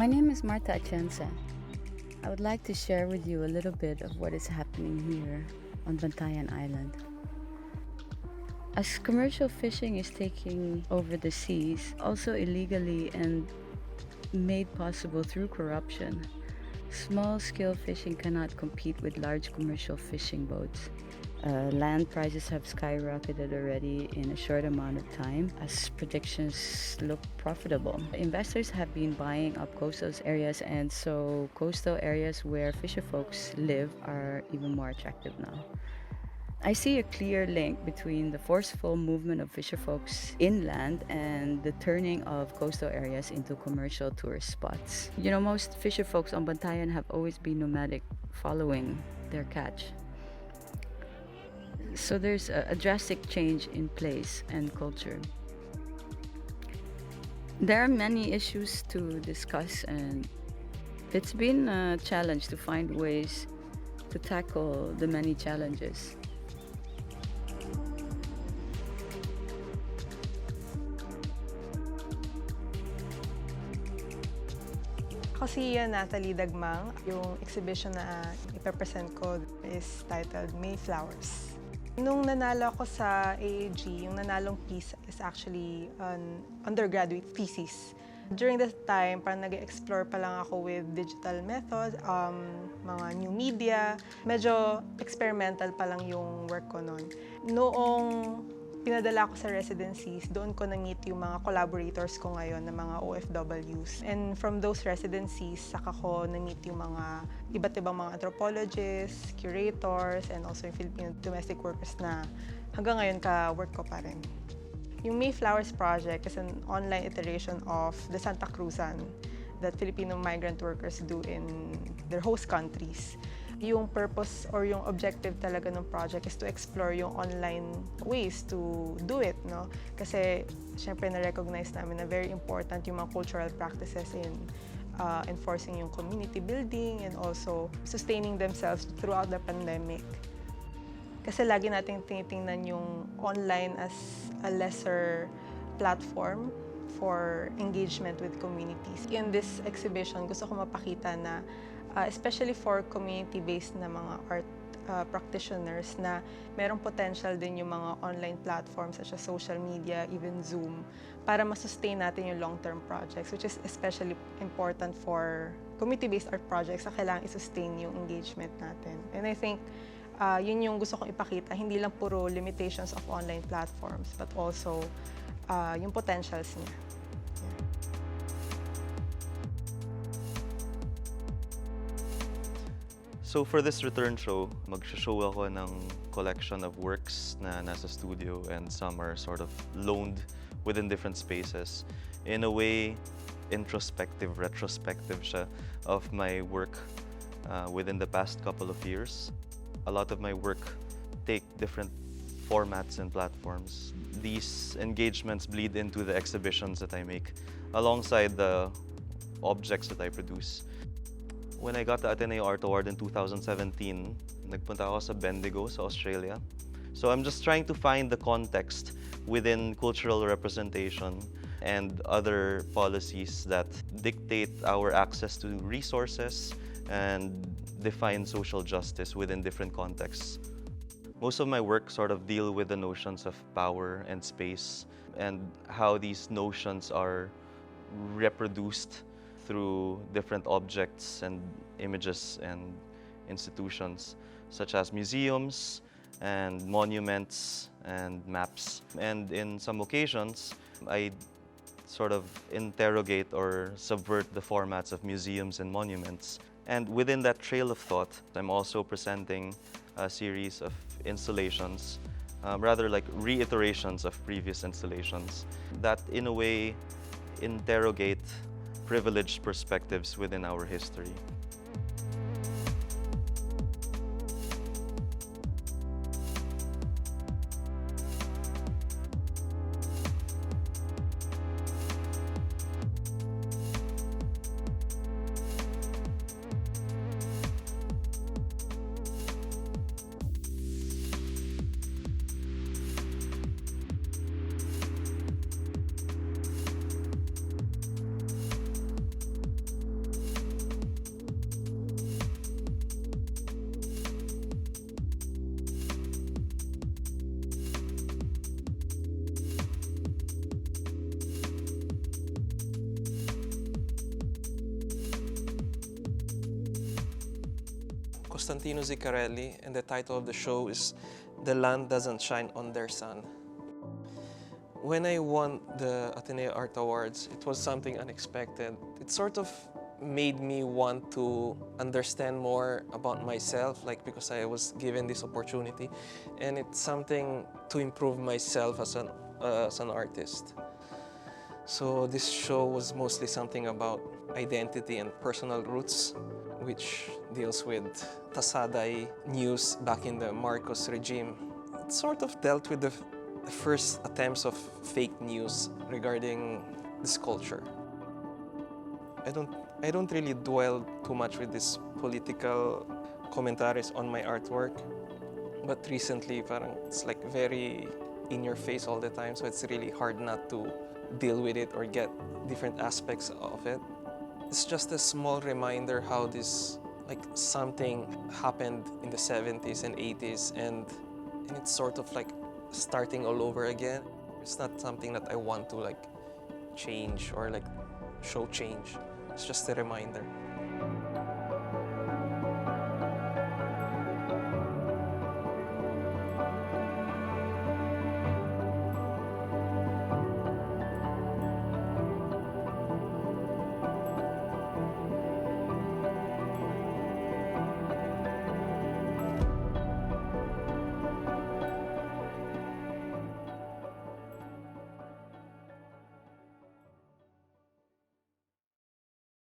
My name is Marta Atienza. I would like to share with you a little bit of what is happening here on Bantayan Island. As commercial fishing is taking over the seas, also illegally and made possible through corruption, small-scale fishing cannot compete with large commercial fishing boats. Land prices have skyrocketed already in a short amount of time as predictions look profitable. Investors have been buying up coastal areas, and so coastal areas where fisher folks live are even more attractive now. I see a clear link between the forceful movement of fisher folks inland and the turning of coastal areas into commercial tourist spots. Most fisher folks on Bantayan have always been nomadic, following their catch. So there's a drastic change in place and culture. There are many issues to discuss, and it's been a challenge to find ways to tackle the many challenges. Ako si Nathalie Dagmang. Yung exhibition na ipapresent ko is titled Mayflowers. Nung nanalo ako sa AAG, yung nanalong piece is actually an undergraduate thesis. During that time, parang nag-explore pa lang ako with digital methods, mga new media. Medyo experimental pa lang yung work ko noon. Noong pinadala ko sa residencies, doon ko na-meet yung mga collaborators ko ngayon na mga OFWs. And from those residencies, saka ko na-meet yung mga iba't ibang mga anthropologists, curators, and also yung Filipino domestic workers na hanggang ngayon ka-work ko pa rin. Yung Mayflowers project is an online iteration of the Santa Cruzan that Filipino migrant workers do in their host countries. Yung purpose or yung objective talaga ng project is to explore yung online ways to do it, no? Kasi syempre na-recognize namin na very important yung mga cultural practices in enforcing yung community building and also sustaining themselves throughout the pandemic. Kasi lagi nating tinitingnan yung online as a lesser platform for engagement with communities. In this exhibition, gusto ko mapakita na especially for community-based na mga art practitioners na merong potential din yung mga online platforms such as social media, even Zoom, para masustain natin yung long-term projects, which is especially important for community-based art projects na kailangan i-sustain yung engagement natin. And I think yun yung gusto kong ipakita, hindi lang puro limitations of online platforms, but also yung potentials niya. So for this return show, mag-show ako ng collection of works na nasa studio and some are sort of loaned within different spaces. In a way, introspective, retrospective siya of my work within the past couple of years. A lot of my work take different formats and platforms. These engagements bleed into the exhibitions that I make alongside the objects that I produce. When I got the Ateneo Art Award in 2017, nagpunta ako sa Bendigo sa Australia. So I'm just trying to find the context within cultural representation and other policies that dictate our access to resources and define social justice within different contexts. Most of my work sort of deal with the notions of power and space and how these notions are reproduced through different objects and images and institutions, such as museums and monuments and maps. And in some occasions, I sort of interrogate or subvert the formats of museums and monuments. And within that trail of thought, I'm also presenting a series of installations, rather like reiterations of previous installations, that in a way interrogate privileged perspectives within our history. Costantino Zicarelli, and the title of the show is The Land Doesn't Shine on Their Sun. When I won the Ateneo Art Awards, it was something unexpected. It sort of made me want to understand more about myself, like because I was given this opportunity, and it's something to improve myself as an artist. So this show was mostly something about identity and personal roots, which deals with Tasaday news back in the Marcos regime. It sort of dealt with the first attempts of fake news regarding this culture. I don't really dwell too much with these political commentaries on my artwork, but recently parang it's like very in your face all the time, so it's really hard not to deal with it or get different aspects of it. It's just a small reminder how this, like, something happened in the 70s and 80s, and it's sort of like starting all over again. It's not something that I want to like change or like show change. It's just a reminder.